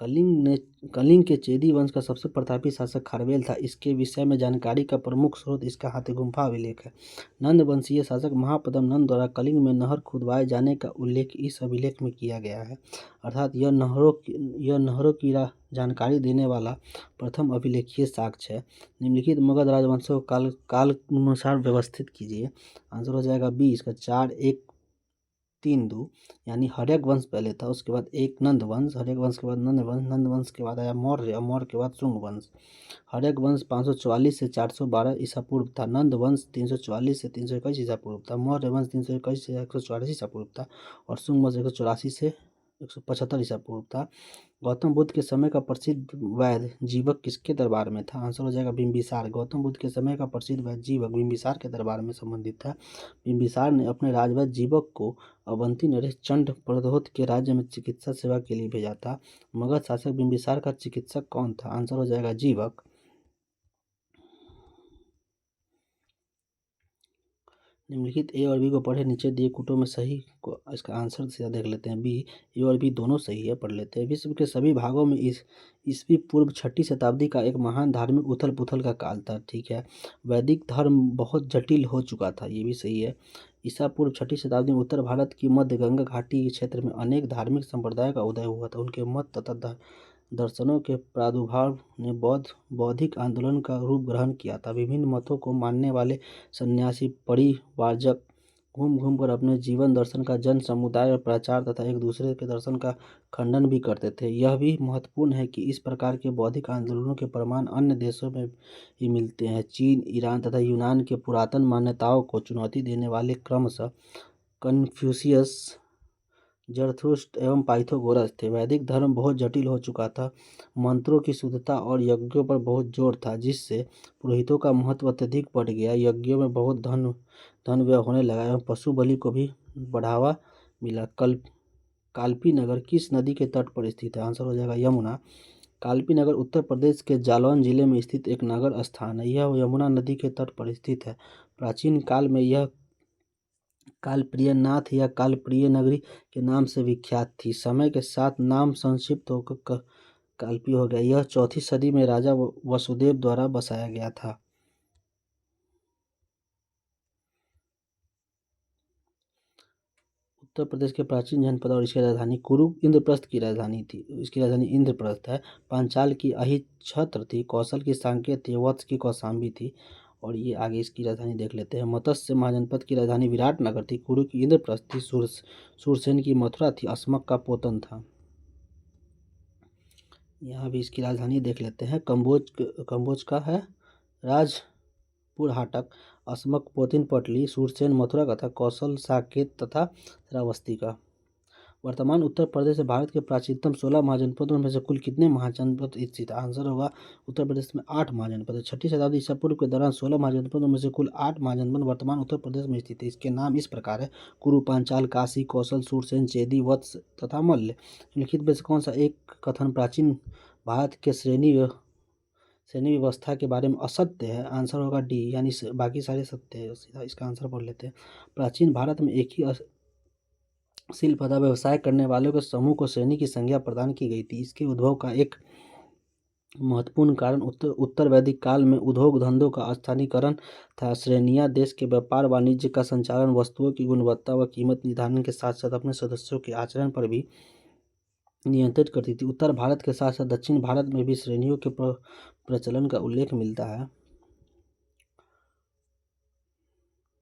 कलिंग के चेदी वंश का सबसे प्रतापी शासक खारवेल था। इसके विषय में जानकारी का प्रमुख स्रोत इसका हाथी गुम्फा अभिलेख है। नंद वंशीय शासक महापद्म नंद द्वारा कलिंग में नहर खुदवाए जाने का उल्लेख इस अभिलेख में किया गया है, अर्थात यह नहरों की जानकारी देने वाला प्रथम अभिलेखीय साक्ष्य है। निम्नलिखित मगध राजवंशों को काल अनुसार व्यवस्थित कीजिए। आंसर हो जाएगा बी इसका 4-1-3-2, यानी हर्यक वंश पहले था, उसके बाद एक नंद वंश, हर्यक वंश के बाद नंद वंश के बाद आया मौर्य, मौर्य के बाद शुंग वंश। हर्यक वंश 544 से 412 ईसा पूर्व था, नंद वंश 344 से 321 ईसा पूर्व था, मौर्य वंश 321 से 144 ईसा पूर्व था और शुंग वंश 184 से 175 ईसा पूर्व था। गौतम बुद्ध के समय का प्रसिद्ध वैद्य जीवक किसके दरबार में था? आंसर हो जाएगा बिंबिसार। गौतम बुद्ध के समय का प्रसिद्ध वैद्य जीवक बिंबिसार के दरबार में संबंधित था। बिंबिसार ने अपने राजवैद्य जीवक को अवंती नरेश चंड प्रद्योत के राज्य में चिकित्सा सेवा के लिए भेजा था। मगध शासक बिंबिसार का चिकित्सक कौन था? आंसर हो जाएगा जीवक। निम्नलिखित ए और बी को पढ़े, नीचे दिए कूटों में सही को इसका आंसर सीधा देख लेते हैं। बी, ए और बी दोनों सही है, पढ़ लेते हैं। विश्व के सभी भागों में ईसवी पूर्व 6ठी शताब्दी का एक महान धार्मिक उथल पुथल का काल था। ठीक है। वैदिक धर्म बहुत जटिल हो चुका था, ये भी सही है। ईसा पूर्व 6ठी शताब्दी में उत्तर भारत की मध्य गंगा घाटी के क्षेत्र में अनेक धार्मिक संप्रदायों का उदय हुआ था। उनके मत तथा दर्शनों के प्रादुर्भाव ने बौद्धिक आंदोलन का रूप ग्रहण किया था। विभिन्न मतों को मानने वाले सन्यासी परिव्राजक घूम घूम कर अपने जीवन दर्शन का जन समुदाय और प्रचार तथा एक दूसरे के दर्शन का खंडन भी करते थे। यह भी महत्वपूर्ण है कि इस प्रकार के बौद्धिक आंदोलनों के प्रमाण अन्य देशों में भी मिलते हैं। चीन, ईरान तथा यूनान के पुरातन मान्यताओं को चुनौती देने वाले क्रमशः कन्फ्यूशियस, जरथुस्ट्र एवं पाइथागोरस थे। वैदिक धर्म बहुत जटिल हो चुका था। मंत्रों की शुद्धता और यज्ञों पर बहुत जोर था, जिससे पुरोहितों का महत्व अत्यधिक बढ़ गया। यज्ञों में बहुत धन व्यय होने लगा एवं पशु बलि को भी बढ़ावा मिला। काल्पी नगर किस नदी के तट पर स्थित है? आंसर हो जाएगा यमुना। काल्पी नगर उत्तर प्रदेश के जालौन जिले में स्थित एक नगर स्थान है। यह यमुना नदी के तट पर स्थित है। प्राचीन काल में यह कालप्रियनाथ या कालप्रिय नगरी के नाम से विख्यात थी। समय के साथ नाम संक्षिप्त होकर काल्पी हो गया। यह 4ठी सदी में राजा वसुदेव द्वारा बसाया गया था। उत्तर प्रदेश के प्राचीन जनपद और इसकी राजधानी कुरु इंद्रप्रस्थ की राजधानी थी। इसकी राजधानी इंद्रप्रस्थ है। पांचाल की अहिच्छत्र थी। कौशल की सांकेत थी। वत्स की कौशाम्बी थी। और ये आगे इसकी राजधानी देख लेते हैं। मत्स्य महाजनपद की राजधानी विराटनगर थी। कुरु की इंद्रप्रस्थ थी। सूरसेन की मथुरा थी। अस्मक का पोतन था। यहाँ भी इसकी राजधानी देख लेते हैं। कंबोज का है राजपुर हाटक, अस्मक पोतिन पटली, सूरसेन मथुरा का था, कौशल साकेत तथा श्रावस्ती का। वर्तमान उत्तर प्रदेश से भारत के प्राचीनतम 16 महाजनपदों में से कुल कितने महाजनपद स्थित? आंसर होगा उत्तर प्रदेश में 8 महाजनपद है। 6ठी शताब्दी ईसा पूर्व के दौरान 16 महाजनपदों में से कुल 8 महाजनपद वर्तमान उत्तर प्रदेश में स्थित है। इसके नाम इस प्रकार है: कुरु, पांचाल, काशी, कौशल, सूरसेन, चेदी, वत्स तथा मल्ल। निम्नलिखित में से कौन सा एक कथन प्राचीन भारत के श्रेणी व्यवस्था के बारे में असत्य है? आंसर होगा डी, यानी बाकी सारे सत्य है। सीधा इसका आंसर पढ़ लेते हैं। प्राचीन भारत में एक ही शिल्प तथा व्यवसाय करने वालों के समूह को श्रेणी की संज्ञा प्रदान की गई थी। इसके उद्भव का एक महत्वपूर्ण कारण उत्तर वैदिक काल में उद्योग धंधों का स्थानीयकरण था। श्रेणियां देश के व्यापार वाणिज्य का संचालन, वस्तुओं की गुणवत्ता व कीमत निर्धारण के साथ साथ अपने सदस्यों के आचरण पर भी नियंत्रित करती थी। उत्तर भारत के साथ साथ दक्षिण भारत में भी श्रेणियों के प्रचलन का उल्लेख मिलता है।